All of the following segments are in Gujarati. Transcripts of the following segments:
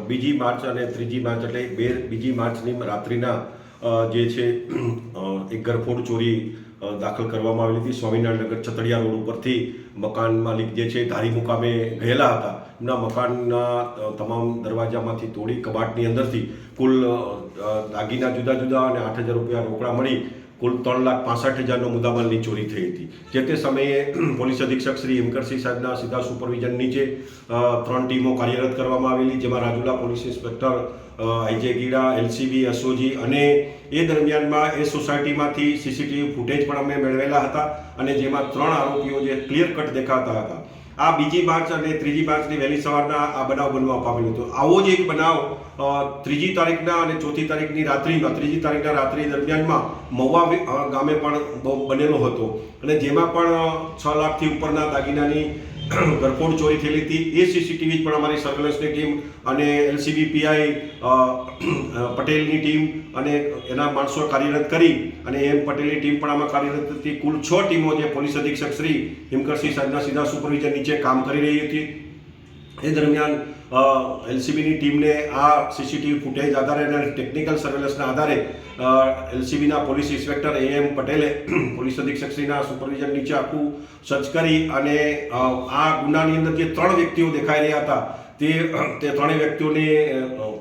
બીજી માર્ચ અને 3જી માર્ચ એટલે બીજી માર્ચની રાત્રિના જે છે એક ગરફોડ ચોરી દાખલ કરવામાં આવેલી હતી. સ્વામિનારાયણનગર છતડિયા રોડ ઉપરથી મકાન માલિક જે છે ધારી મુકામે ગયેલા હતા. એમના મકાનના તમામ દરવાજામાંથી તોડી કબાટની અંદરથી કુલ દાગીના જુદા જુદા અને 8,000 રૂપિયા રોકડા મળી કુલ 3,65,000નો મુદ્દામાલની ચોરી થઈ હતી. જે તે સમયે પોલીસ અધિક્ષક શ્રી હિમકરસિંહ સાહેબના સીધા સુપરવિઝન નીચે 3 ટીમો કાર્યરત કરવામાં આવેલી, જેમાં Rajula police inspector IJ Gida, LCB, SOG અને એ દરમિયાનમાં એ સોસાયટીમાંથી સીસીટીવી ફૂટેજ પણ અમે મેળવેલા હતા અને જેમાં 3 આરોપીઓ જે ક્લિયર કટ દેખાતા હતા. આ બીજી માર્ચ અને 3જી માર્ચની વહેલી સવારના આ બનાવ બનવા પામેલો હતો. આવો જ એક બનાવ 3જી તારીખના અને 4થી તારીખની રાત્રિમાં 3જી તારીખના રાત્રિ દરમિયાનમાં મહુવા ગામે પણ બનેલો હતો અને જેમાં પણ 6 લાખથી ઉપરના દાગીનાની ગરફોડ ચોરી થયેલી હતી. એ સીસીટીવી પણ અમારી સર્વેલન્સની ટીમ અને એલસીબી પીઆઈ પટેલની ટીમ અને એના માણસો કાર્યરત કરી અને એમ પટેલની ટીમ પણ આમાં કાર્યરત હતી. કુલ 6 ટીમો જે પોલીસ અધિક્ષક શ્રી હિમકરસિંહ સાહેબના સીધા સુપરવિઝન નીચે કામ કરી રહી હતી. એ દરમિયાન એલસીબીની ટીમને આ સીસીટીવી ફૂટેજ આધારે અને ટેકનિકલ સર્વેલન્સના આધારે એલસીબીના પોલીસ ઇન્સ્પેક્ટર એમ પટેલે પોલીસ અધિક્ષકશ્રીના સુપરવિઝન નીચે આખું સર્ચ કરી અને આ ગુનાની અંદર જે 3 વ્યક્તિઓ દેખાઈ રહ્યા હતા તે 3 વ્યક્તિઓને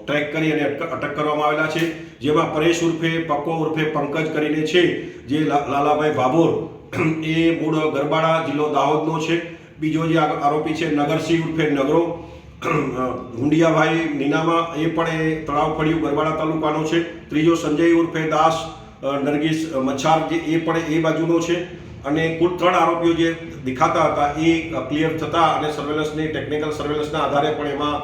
ટ્રેક કરી અને અટક કરવામાં આવેલા છે. જેમાં પરેશ ઉર્ફે પક્કો ઉર્ફે પંકજ કરીને છે, જે લાલાભાઈ ભાભોર, એ મૂળ ગરબાડા, જિલ્લો દાહોદનો છે. બીજો જે આરોપી છે નગરસિંહ ઉર્ફે નગરો, હુંડિયાભાઈ નીનામા, એ પણ એ તળાવ ફળિયું ગરબાડા તાલુકાનો છે. ત્રીજો સંજય ઉર્ફે દાસ નરગીસ મચ્છાર, જે એ પણ એ બાજુનો છે. અને કુલ 3 આરોપીઓ જે દેખાતા હતા એ ક્લિયર થતા અને સર્વેલન્સની ટેકનિકલ સર્વેલન્સના આધારે પણ એમાં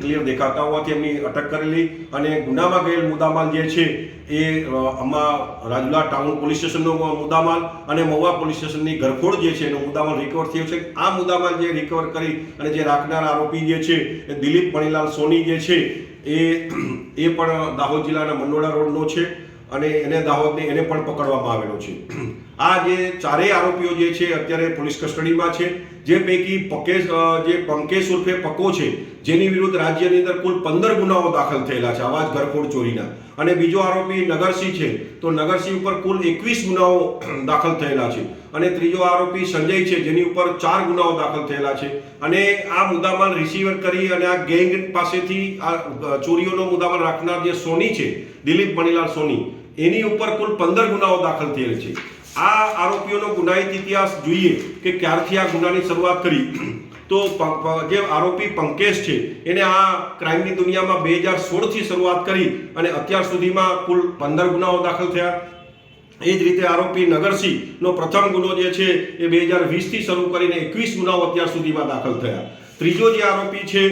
ક્લિયર દેખાતા હોવાથી એમની અટક કરેલી અને ગુનામાં ગયેલ મુદ્દામાલ જે છે એ આમાં રાજુલા ટાઉન પોલીસ સ્ટેશનનો મુદ્દામાલ અને મહુવા પોલીસ સ્ટેશનની ગરફોડ જે છે એનો મુદ્દામાલ રિકવર થયો છે. આ મુદ્દામાલ જે રિકવર કરી અને જે રાખનાર આરોપી જે છે એ દિલીપ મણીલાલ સોની જે છે એ પણ દાહોદ જિલ્લાના મંડોળા રોડનો છે અને એને એને પણ પકડવામાં આવેલો છે. આ જે 4 આરોપીઓ જે છે અત્યારે પોલીસ કસ્ટડીમાં છે. જે પૈકી પંકેશ ઉર્ફે પક્કો છે, જેની વિરુદ્ધ રાજ્યની અંદર કુલ 15 ગુનાઓ દાખલ થયેલા છે આવા જ ગરફોડ ચોરીના. અને બીજો આરોપી નગરસિંહ છે, તો નગરસિંહ ઉપર કુલ 21 ગુનાઓ દાખલ થયેલા છે. અને ત્રીજો આરોપી સંજય છે, જેની ઉપર 4 ગુનાઓ દાખલ થયેલા છે. અને આ મુદ્દામાલ રિસીવર કરી અને આ ગેંગ પાસેથી આ ચોરીઓનો મુદ્દામાલ રાખનાર જે સોની છે, દિલીપ મણીલાલ સોની, એની ઉપર કુલ 15 ગુનાઓ દાખલ થયેલ છે. આ આરોપીઓનો ગુનાહિત ઇતિહાસ જોઈએ કે ક્યારથી આ ગુનાની શરૂઆત કરી, તો જે આરોપી પંકેશ છે એને આ ક્રાઇમની દુનિયામાં 2016થી શરૂઆત કરી અને અત્યાર સુધીમાં કુલ 15 ગુનાઓ દાખલ થયા. એ જ રીતે આરોપી નગરસિંહનો પ્રથમ ગુનો જે છે એ 2020થી શરૂ કરીને 21 ગુનાઓ અત્યાર સુધીમાં દાખલ થયા. ત્રીજો જે આરોપી છે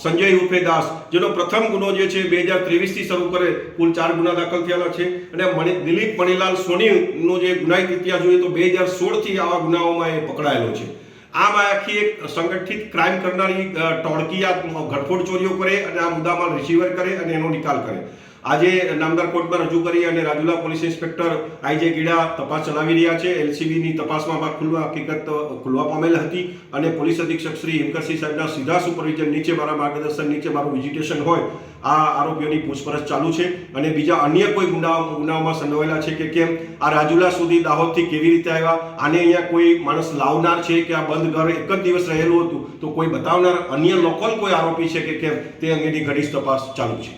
સંજય ઉર્ફે દાસ, જેનો પ્રથમ ગુનો જે છે 2023થી શરૂ કરે કુલ 4 ગુના દાખલ થયેલા છે. અને દિલીપ મણીલાલ સોનીનો જે ગુનાહિત ઇતિહાસ જોઈએ તો 2016થી આવા ગુનાઓમાં એ પકડાયેલો છે. આમ આખી એક સંગઠિત ક્રાઇમ કરનારી ટોળકી આ ગરફોડ ચોરીઓ કરે અને આ મુદ્દામાલ રિસીવર કરે અને એનો નિકાલ કરે. આજે નામદાર કોર્ટમાં રજૂ કરી અને Rajula police inspector IJ Gida તપાસ ચલાવી રહ્યા છે. એલસીબીની તપાસમાં હકીકત ખુલવા પામેલ હતી અને પોલીસ અધિક્ષક શ્રી હિમકરસિંહ સાહેબના સીધા સુપરવિઝન નીચે, મારા માર્ગદર્શન નીચે મારું વિઝિટેશન હોય આ આરોપીઓની પૂછપરછ ચાલુ છે. અને બીજા અન્ય કોઈ ગુનાઓમાં સંડોવાયેલા છે કે કેમ, આ રાજુલા સુધી દાહોદથી કેવી રીતે આવ્યા, આને અહીંયા કોઈ માણસ લાવનાર છે કે આ બંધ ઘર એક જ દિવસ રહેલું હતું તો કોઈ બતાવનાર અન્ય લોકલ કોઈ આરોપી છે કે કેમ, તે અંગેની ઘડી તપાસ ચાલુ છે.